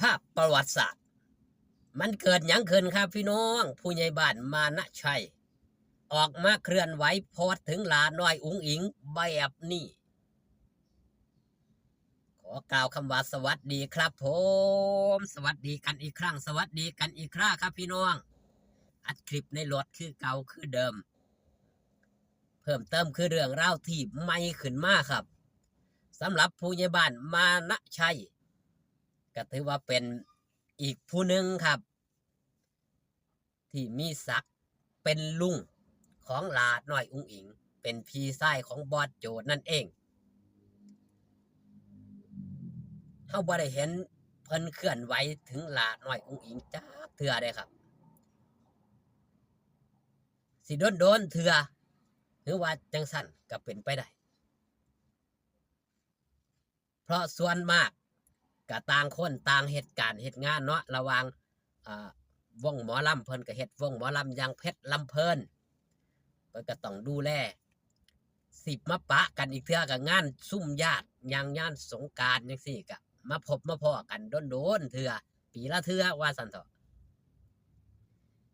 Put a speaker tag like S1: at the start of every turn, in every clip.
S1: ภาพประวัติศาสตร์มันเกิดหยังขึ้นครับพี่น้องผู้ใหญ่บ้านมานะชัยออกมาเคลื่อนไหวโพสต์ถึงหลาน้อยอุ๋งอิงแบบนี้ขอกล่าวคำว่าสวัสดีครับผมสวัสดีกันอีกครั้งสวัสดีกันอีกครั้งครับพี่น้องอัดคลิปในรถคือเก่าคือเดิมเพิ่มเติมคือเรื่องเล่าที่ใหม่ขึ้นมาครับสำหรับผู้ใหญ่บ้านมานะชัยก็ถือว่าเป็นอีกผู้หนึ่งครับที่มีศักดิ์เป็นลุงของหลาน้อยอุ๋งอิงเป็นพี่ชายของบอสโจนั่นเองเฮาบ่ได้เห็นเพิ่นเคลื่อนไหวถึงหลาน้อยอุ๋งอิงจักเทื่อเด้ครับสิโดนเทื่อหรือว่าจังซั่นก็เป็นไปได้เพราะส่วนมากก็ต่างคนต่างเหตุการณ์เหตุงานเนาะระหว่างวงหมอลำเพิ่นก็เฮ็ดวงหมอลำอย่างเพชรลำเพลินเพิ่นก็ต้องดูแลสิมาปะกันอีกเทื่อก็งานซุ่มญาติอย่างงานสงกรานต์จังซี่ก็มาพบมาพ้อกันโดนๆเทื่อปีละเทื่อว่าซั่นเถาะ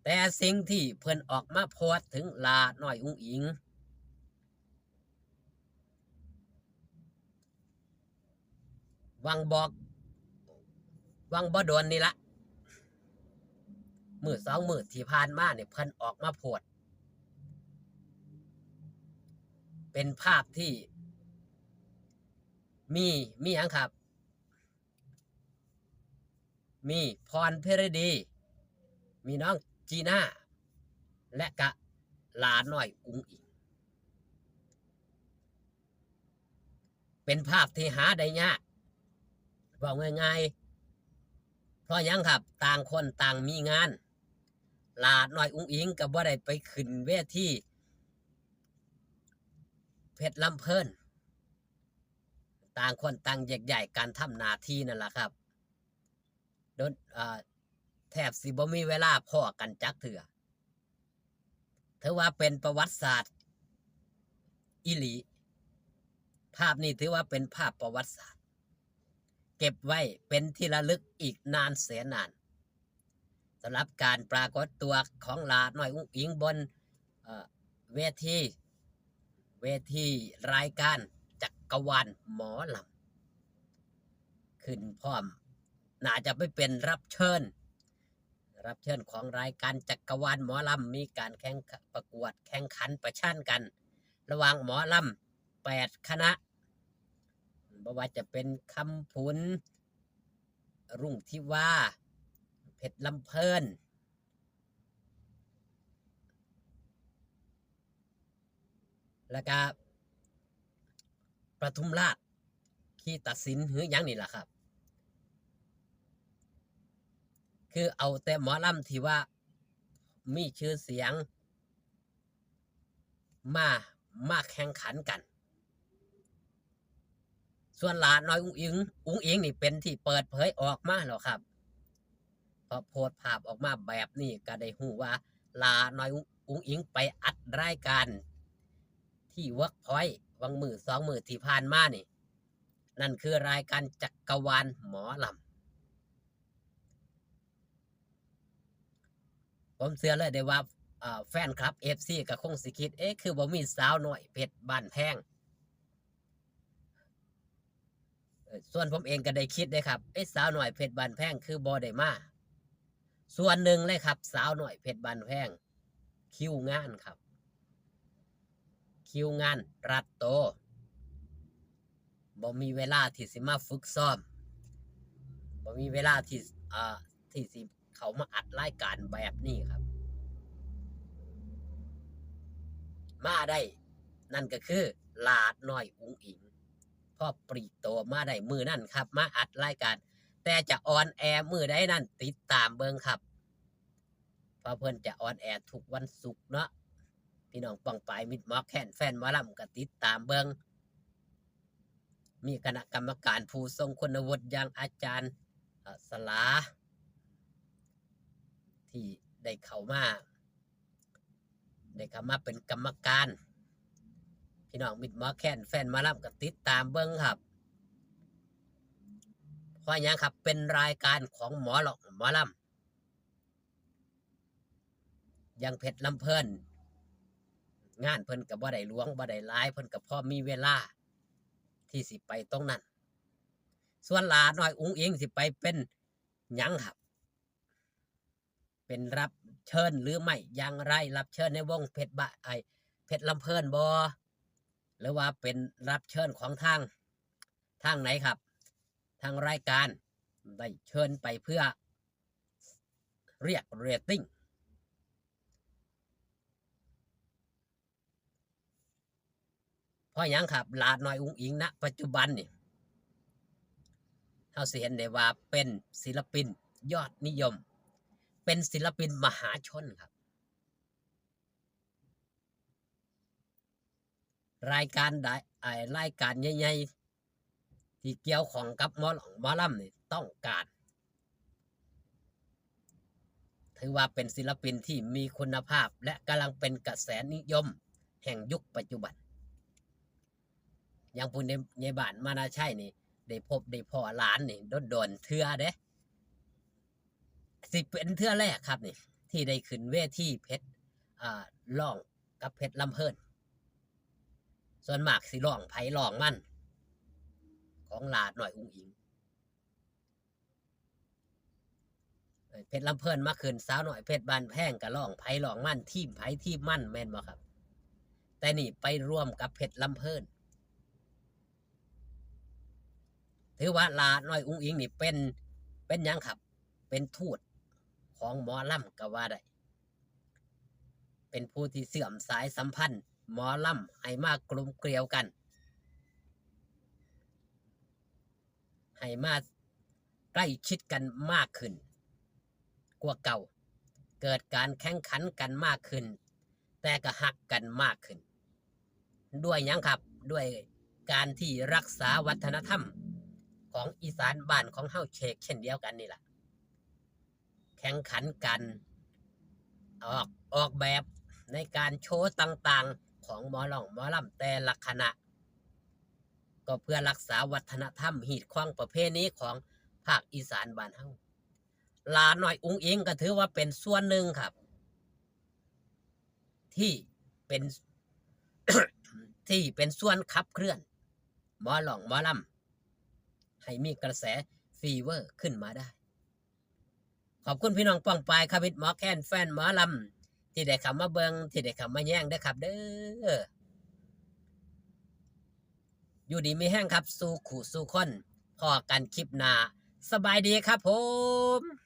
S1: แต่สิ่งที่เพิ่นออกมาโพสต์ถึงหลาน้อยอุ๋งอิงวังบอกวังบ่โดนนี่ละมื้อ2มื้อที่ผ่านมาเนี่ยเพิ่นออกมาโพสต์เป็นภาพที่มีหยังครับมีพรเพรดีมีน้องจีน่าและกะหลาน้อยอุ๋งอิงเป็นภาพที่หาได้ยากบอกง่ายๆเพราะยังครับต่างคนต่างมีงานหลาน้อยอุ๋งอิงก็บ่ได้ไปขึ้นเวทีเพชรลำเพลินต่างคนต่างแยกย้ายการทำหน้าที่นั่นแหละครับโดนแทบสิบ่มีเวลาพ้อกันจักเถื่อถือว่าเป็นประวัติศาสตร์อีหลีภาพนี้ถือว่าเป็นภาพประวัติศาสตร์เก็บไว้เป็นที่ระลึกอีกนานแสนนานสำหรับการปรากฏตัวของหลาน้อยอุ๋งอิงบนเวทีรายการจักรวาลหมอลำขึ้นพร้อมน่าจะไปเป็นรับเชิญของรายการจักรวาลหมอลำมีการแข่งประกวดแข่งขันประชันกันระหว่างหมอลำ8คณะบ่ว่าจะเป็นคำผุนรุ่งทิวาเพชรลำเพลินแล้วก็ประทุมราชที่ตัดสินหือยังนี่แหละครับคือเอาแต่หมอลำที่ว่ามีชื่อเสียงมาแข่งขันกันส่วนหลาน้อยอุ๋งอิงนี่เป็นที่เปิดเผยออกมาแล้วครับพอโพสต์ภาพออกมาแบบนี้ก็ได้ฮู้ว่าหลาน้อยอุ๋งอิงไปอัดรายการที่เวิร์กพอยต์วังมือ2มือที่ผ่านมานี่นั่นคือรายการจักรวาลหมอลำผมเชื่อเลยได้ว่าแฟนคลับ FC ก็คงสิคิดคือบ่มีสาวน้อยเพชรบ้านแพงส่วนผมเองก็ได้คิดเลยครับสาวน้อยเพชรบ้านแพงคือบ่ได้มาส่วนหนึ่งเลยครับสาวน้อยเพชรบ้านแพงคิวงานครับคิวงานรัดโตบ่มีเวลาที่สิมาฝึกซ้อมบ่มีเวลาที่สิเขามาอัดรายการแบบนี้ครับมาได้นั่นก็คือหลาดน้อยอุ๋งอิงพ่อปรีโตมาได้มือนั่นครับมาอัดรายการแต่จะออนแอร์มือได้นั่นติดตามเบิ่งครับเพราะเพิ่นจะออนแอร์ทุกวันศุกร์เนาะพี่น้องป้องปายมิดหมอแคนแฟนหมอลำก็ติดตามเบิ่งมีคณะกรรมการผู้ทรงคุณวุฒิอย่างอาจารย์สลาที่ได้เข้ามาเป็นกรรมการพี่น้องมิดหมอแคนแฟนหมอลำก็ติดตามเบิ่งครับผ เพราะหยังครับเป็นรายการของหมอลำยังเพชรลำเพิ่นงานเพิ่นกับบ่ได้หลวงบ่ได้หลายเพิ่นกับพอมีเวลาที่สิไปตรงนั้นส่วนหลาน้อยอุ้งอิงสิไปเป็นหยังครับเป็นรับเชิญหรือไม่อย่างไรรับเชิญในวงเพชรเพชรลำเพิ่นบ่หรือว่าเป็นรับเชิญของทางไหนครับทางรายการได้เชิญไปเพื่อเรียกเรตติ้งเพราะหยังครับหลาน้อยอุ้งอิงณปัจจุบันนี่เราสิเห็นได้ว่าเป็นศิลปินยอดนิยมเป็นศิลปินมหาชนครับรายการรายการใหญ่ๆที่เกี่ยวของกับหมอลำนี่ต้องการถือว่าเป็นศิลปินที่มีคุณภาพและกำลังเป็นกระแสนิยมแห่งยุคปัจจุบันอย่างผู้ในบ้านมานาชัยนี่ได้พบได้พ่อหลานนี่โดนเทื่อเด้สิเป็นเทื่อแรกครับนี่ที่ได้ขึ้นเวทีเพชรร้องกับเพชรลำเพิ่นส่วนมากสิร้องไผร้องมันของหลาดหน่อยอุ้งอิงเพชรลำเพิ่นมาขึ้นสาวหน่อยเพชรบานแพงกับร้องไผร้องมันทีมไผทีมมันแม่นบ่ครับแต่นี่ไปร่วมกับเพชรลำเพิ่นถือว่าหลาดหน่อยอุ้งอิงนี่เป็นหยังครับเป็นทูตของหมอลำก็ว่าได้เป็นผู้ที่เสื่อมสายสัมพันธ์หมอลำให้มากลมเกลียวกันให้มาใกล้ชิดกันมากขึ้นกว่าเก่าเกิดการแข่งขันกันมากขึ้นแต่ก็หักกันมากขึ้นด้วยหยังครับด้วยการที่รักษาวัฒนธรรมของอีสานบ้านของเฮาเชนเดียวกันนี่แหละแข่งขันกันออกแบบในการโชว์ต่างๆของหมอลำแต่ละคณะก็เพื่อรักษาวัฒนธรรมหีดคว้างประเพณีของภาคอีสานบ้านเฮาลาหน่อยอุ้งอิงก็ถือว่าเป็นส่วนหนึ่งครับที่เป็น ที่เป็นส่วนขับเคลื่อนหมอลำให้มีกระแสฟีเวอร์ขึ้นมาได้ขอบคุณพี่น้องป้องปายครับหมอแคนแฟนหมอลำที่ได้เข้ามาเบิงที่ได้เข้ามาแย่งได้ครับเด้ออยู่ดีมีแห้งครับสู่ขู่สู่คนพอกันคลิปหน้าสบายดีครับผม